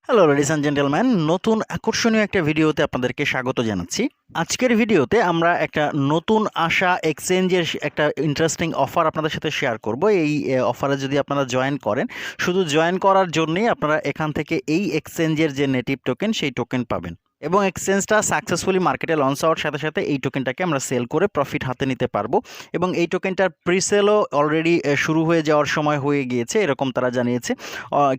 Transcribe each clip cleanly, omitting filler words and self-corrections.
Hello ladies and gentleman, নতুন আকর্ষণীয় একটা ভিডিওতে আপনাদেরকে স্বাগত জানাচ্ছি। আজকের ভিডিওতে আমরা একটা নতুন আসা এক্সচেঞ্জের একটা ইন্টারেস্টিং অফার আপনাদের সাথে শেয়ার করব। এই অফারে যদি আপনারা জয়েন করেন, শুধু জয়েন করার জন্যই আপনারা এখান থেকে এই এক্সচেঞ্জের যে নেটিভ টোকেন সেই টোকেন পাবেন এবং এক্সচেঞ্জটা সাকসেসফুলি মার্কেটে লঞ্চ হওয়ার সাথে সাথে এই টোকেনটাকে আমরা সেল করে প্রফিট হাতে নিতে পারবো এবং এই টোকেনটার প্রিসেলও অলরেডি শুরু হয়ে যাওয়ার সময় হয়ে গিয়েছে, এরকম তারা জানিয়েছে।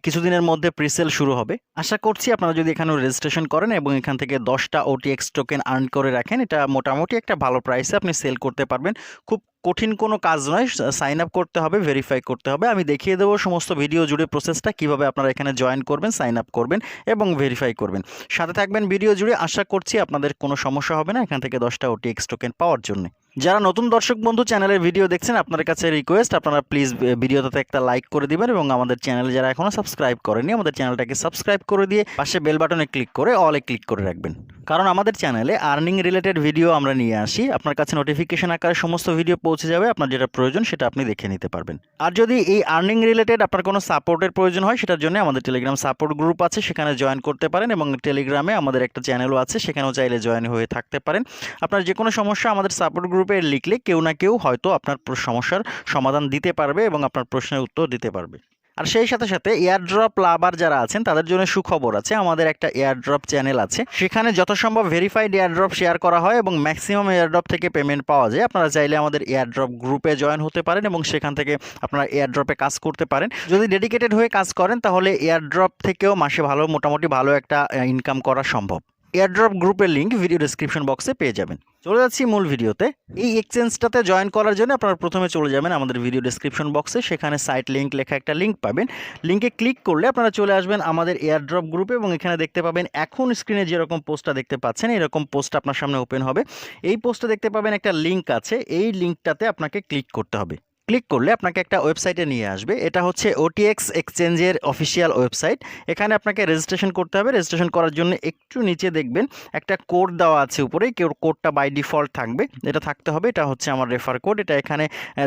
কিছুদিনের মধ্যে প্রিসেল শুরু হবে। আশা করছি আপনারা যদি এখানে রেজিস্ট্রেশন করেন এবং এখান থেকে 10টা OTX টোকেন আর্ন করে রাখেন, এটা মোটামুটি একটা ভালো প্রাইসে আপনি সেল করতে পারবেন। খুব কঠিন কোনো কাজ নয়, সাইন আপ করতে হবে, ভেরিফাই করতে হবে। আমি দেখিয়ে দেবো সমস্ত ভিডিও জুড়ে প্রসেসটা, কিভাবে আপনারা এখানে জয়েন করবেন, সাইন আপ করবেন এবং ভেরিফাই করবেন। সাথে থাকবেন ভিডিও জুড়ে। আশা করছি আপনাদের কোনো সমস্যা হবে না এখান থেকে 10টা OTX টোকেন পাওয়ার জন্য। যারা নতুন দর্শক বন্ধু চ্যানেলের ভিডিও দেখছেন, আপনাদের কাছে রিকোয়েস্ট, আপনারা প্লিজ ভিডিওটাতে একটা লাইক করে দিবেন এবং আমাদের চ্যানেলে যারা এখনও সাবস্ক্রাইব করেনি, আমাদের চ্যানেলটাকে সাবস্ক্রাইব করে দিয়ে পাশে বেল বাটনে ক্লিক করে অলে ক্লিক করে রাখবেন। কারণ আমাদের চ্যানেলে আর্নিং রিলেটেড ভিডিও আমরা নিয়ে আসি, আপনার কাছে নোটিফিকেশন আকারে সমস্ত ভিডিও পৌঁছে যাবে। আপনার যেটা প্রয়োজন সেটা আপনি দেখে নিতে পারবেন। আর যদি এই আর্নিং রিলেটেড আপনার কোনো সাপোর্টের প্রয়োজন হয়, সেটার জন্য আমাদের টেলিগ্রাম সাপোর্ট গ্রুপ আছে, সেখানে জয়েন করতে পারেন এবং টেলিগ্রামে আমাদের একটা চ্যানেলও আছে, সেখানেও চাইলে জয়েন হয়ে থাকতে পারেন। আপনার যে কোনো সমস্যা আমাদের সাপোর্ট গ্রুপে লিখলে কেউ না কেউ হয়তো আপনার সমস্যার সমাধান দিতে পারবে এবং আপনার প্রশ্নের উত্তর দিতে পারবে। আর সেই সাথে সাথে এয়ারড্রপ লাভার যারা আছেন তাদের জন্য সুখবর আছে। আমাদের একটা এয়ারড্রপ চ্যানেল আছে, সেখানে যত সম্ভব ভেরিফাইড এয়ারড্রপ শেয়ার করা হয় এবং ম্যাক্সিমাম এয়ারড্রপ থেকে পেমেন্ট পাওয়া যায়। আপনারা চাইলে আমাদের এয়ারড্রপ গ্রুপে জয়েন হতে পারেন এবং সেখান থেকে আপনারা এয়ারড্রপে কাজ করতে পারেন। যদি ডেডিকেটেড হয়ে কাজ করেন তাহলে এয়ারড্রপ থেকেও মাসে মোটামুটি ভালো একটা ইনকাম করা সম্ভব। এয়ারড্রপ গ্রুপের লিঙ্ক ভিডিও ডেসক্রিপশন বক্সে পেয়ে যাবেন। চলে যাচ্ছি মূল ভিডিওতে। এই এক্সচেঞ্জটাতে জয়েন করার জন্য আপনারা প্রথমে চলে যাবেন আমাদের ভিডিও ডেসক্রিপশন বক্সে, সেখানে সাইট লিঙ্ক লেখা একটা লিঙ্ক পাবেন। লিঙ্কে ক্লিক করলে আপনারা চলে আসবেন আমাদের এয়ারড্রপ গ্রুপে এবং এখানে দেখতে পাবেন এখন স্ক্রিনে যেরকম পোস্টটা দেখতে পাচ্ছেন এরকম পোস্ট আপনার সামনে ওপেন হবে। এই পোস্টে দেখতে পাবেন একটা লিঙ্ক আছে, এই লিঙ্কটাতে আপনাকে ক্লিক করতে হবে। ক্লিক করলে আপনাকে একটা ওয়েবসাইটে নিয়ে আসবে। এটা হচ্ছে OTX এক্সচেঞ্জের অফিসিয়াল ওয়েবসাইট। এখানে আপনাকে রেজিস্ট্রেশন করতে হবে। রেজিস্ট্রেশন করার জন্য একটু নিচে দেখবেন একটা কোড দেওয়া আছে উপরে, কোডটা বাই ডিফল্ট থাকবে, এটা থাকতে হবে। এটা হচ্ছে আমার রেফার কোড, এটা এখানে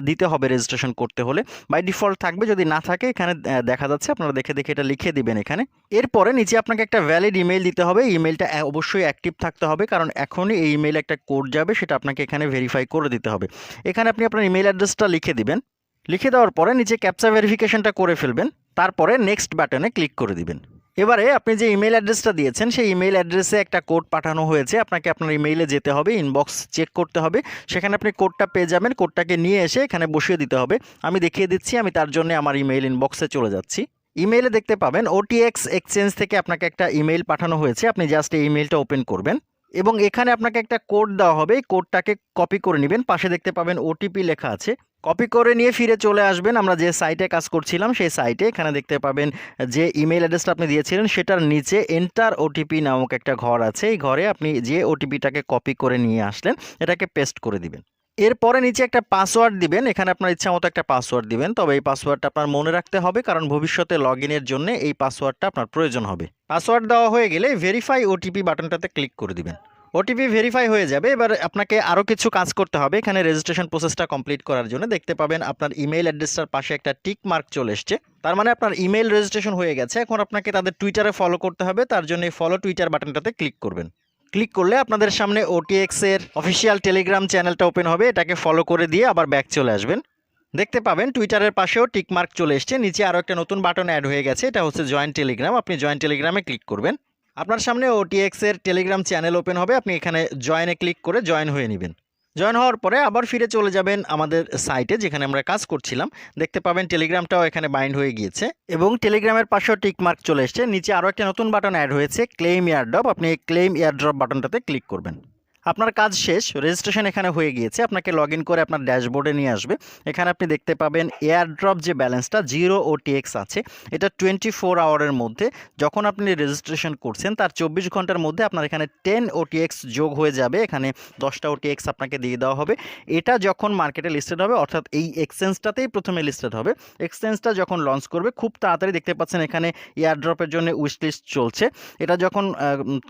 দিতে হবে রেজিস্ট্রেশন করতে হলে। বাই ডিফল্ট থাকবে, যদি না থাকে এখানে দেখা যাচ্ছে, আপনারা দেখে দেখে এটা লিখে দিবেন এখানে। এরপরে নিচে আপনাকে একটা ভ্যালিড ইমেল দিতে হবে। ইমেলটা অবশ্যই অ্যাক্টিভ থাকতে হবে, কারণ এখনই এই ইমেইলে একটা কোড যাবে, সেটা আপনাকে এখানে ভেরিফাই করে দিতে হবে। এখানে আপনি আপনার ইমেল অ্যাড্রেসটা লিখে দিবেন। লিখে দেওয়ার পরে নিচে ক্যাপচা ভেরিফিকেশনটা করে ফেলবেন, তারপরে নেক্সট বাটনে ক্লিক করে দিবেন। এবারে আপনি যে ইমেল অ্যাড্রেসটা দিয়েছেন সেই ইমেল অ্যাড্রেসে একটা কোড পাঠানো হয়েছে, আপনাকে আপনার ইমেইলে যেতে হবে, ইনবক্স চেক করতে হবে, সেখানে আপনি কোডটা পেয়ে যাবেন। কোডটাকে নিয়ে এসে এখানে বসিয়ে দিতে হবে। আমি দেখিয়ে দিচ্ছি, আমি তার জন্য আমার ইমেইল ইনবক্সে চলে যাচ্ছি। ইমেইলে দেখতে পাবেন OTX এক্সচেঞ্জ থেকে আপনাকে একটা ইমেইল পাঠানো হয়েছে। আপনি জাস্ট এই ইমেইলটা ওপেন করবেন এবং এখানে আপনাকে একটা কোড দেওয়া হবে, এই কোডটাকে কপি করে নেবেন। পাশে দেখতে পাবেন OTP লেখা আছে, কপি করে নিয়ে ফিরে চলে আসবেন আমরা যে সাইটে কাজ করছিলাম সেই সাইটে। এখানে দেখতে পাবেন যে ইমেল অ্যাড্রেসটা আপনি দিয়েছিলেন সেটার নিচে এন্টার OTP নামক একটা ঘর আছে। এই ঘরে আপনি যে OTPটাকে কপি করে নিয়ে আসলেন এটাকে পেস্ট করে দিবেন। এরপরে নিচে একটা পাসওয়ার্ড দিবেন, এখানে আপনার ইচ্ছা মতো একটা পাসওয়ার্ড দিবেন, তবে এই পাসওয়ার্ডটা আপনার মনে রাখতে হবে, কারণ ভবিষ্যতে লগ ইনের জন্য এই পাসওয়ার্ডটা আপনার প্রয়োজন হবে। পাসওয়ার্ড দেওয়া হয়ে গেলে ভেরিফাই OTP বাটনটাতে ক্লিক করে দিবেন। OTP ভেরিফাই হয়ে যাবে। এবার আপনাকে আরও কিছু কাজ করতে হবে। এখানে রেজিস্ট্রেশন প্রসেসটা কমপ্লিট করার জন্য দেখতে পাবেন আপনার ইমেল অ্যাড্রেসটার পাশে একটা টিক মার্ক চলে এসছে, তার মানে আপনার ইমেল রেজিস্ট্রেশন হয়ে গেছে। এখন আপনাকে তাদের টুইটারে ফলো করতে হবে, তার জন্য এই ফলো টুইটার বাটনটাতে ক্লিক করবেন। ক্লিক করলে আপনাদের সামনে OTX এর অফিসিয়াল টেলিগ্রাম চ্যানেলটা ওপেন হবে, এটাকে ফলো করে দিয়ে আবার ব্যাক চলে আসবেন। দেখতে পাবেন টুইটারের পাশেও টিক মার্ক চলে এসছে, নিচে আরও একটা নতুন বাটন অ্যাড হয়ে গেছে, এটা হচ্ছে জয়েন টেলিগ্রাম। আপনি জয়েন টেলিগ্রামে ক্লিক করবেন, আপনার সামনে OTX এর টেলিগ্রাম চ্যানেল ওপেন হবে। আপনি এখানে জয়েনে ক্লিক করে জয়েন হয়ে নেবেন। জয়েন হওয়ার পরে আবার ফিরে চলে যাবেন আমাদের সাইটে যেখানে আমরা কাজ করছিলাম। দেখতে পাবেন টেলিগ্রামটাও এখানে বাইন্ড হয়ে গিয়েছে এবং টেলিগ্রামের পাশেও টিক মার্ক চলে এসছে। নিচে আরও একটা নতুন বাটন অ্যাড হয়েছে, ক্লেম এয়ারড্রপ। আপনি এই ক্লেম এয়ারড্রপ বাটনটাতে ক্লিক করবেন। আপনার কাজ শেষ, রেজিস্ট্রেশন এখানে হয়ে গিয়েছে। আপনাকে লগ ইন করে আপনার ড্যাশবোর্ডে নিয়ে আসবে। এখানে আপনি দেখতে পাবেন এয়ারড্রপ যে ব্যালেন্সটা 0 OTX আছে, এটা 24 আওয়ারের মধ্যে, যখন আপনি রেজিস্ট্রেশন করছেন তার 24 ঘন্টার মধ্যে আপনার এখানে 10 OTX যোগ হয়ে যাবে। এখানে 10টা OTX আপনাকে দিয়ে দেওয়া হবে। এটা যখন মার্কেটে লিস্টেড হবে, অর্থাৎ এই এক্সচেঞ্জটাতেই প্রথমে লিস্টেড হবে। এক্সচেঞ্জটা যখন লঞ্চ করবে খুব তাড়াতাড়ি, দেখতে পাচ্ছেন এখানে এয়ারড্রপের জন্য উইশ লিস্ট চলছে। এটা যখন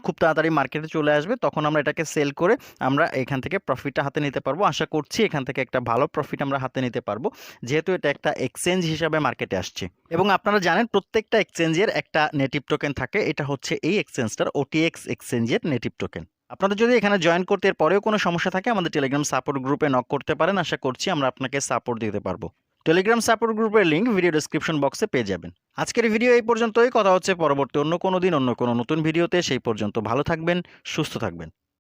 খুব তাড়াতাড়ি মার্কেটে চলে আসবে তখন আমরা এটাকে সেল করে করে আমরা এখান থেকে প্রফিটটা হাতে নিতে পারবো। আশা করছি এখান থেকে একটা ভালো প্রফিট আমরা হাতে নিতে পারবো, যেহেতু এটা একটা এক্সচেঞ্জ হিসাবে মার্কেটে আসছে। এবং আপনারা জানেন প্রত্যেকটা এক্সচেঞ্জের একটা নেটিভ টোকেন থাকে, এটা হচ্ছে এই এক্সচেঞ্জটার OTX এক্সচেঞ্জের নেটিভ টোকেন। আপনাদের যদি এখানে জয়েন করতে এর পরেও কোনো সমস্যা থাকে আমাদের টেলিগ্রাম সাপোর্ট গ্রুপে নক করতে পারেন, আশা করছি আমরা আপনাকে সাপোর্ট দিতে পারবো। টেলিগ্রাম সাপোর্ট গ্রুপের লিঙ্ক ভিডিও ডেসক্রিপশন বক্সে পেয়ে যাবেন। আজকের ভিডিও এই পর্যন্তই, কথা হচ্ছে পরবর্তী অন্য কোনো দিন অন্য কোনো নতুন ভিডিওতে। সেই পর্যন্ত ভালো থাকবেন, সুস্থ থাকবেন।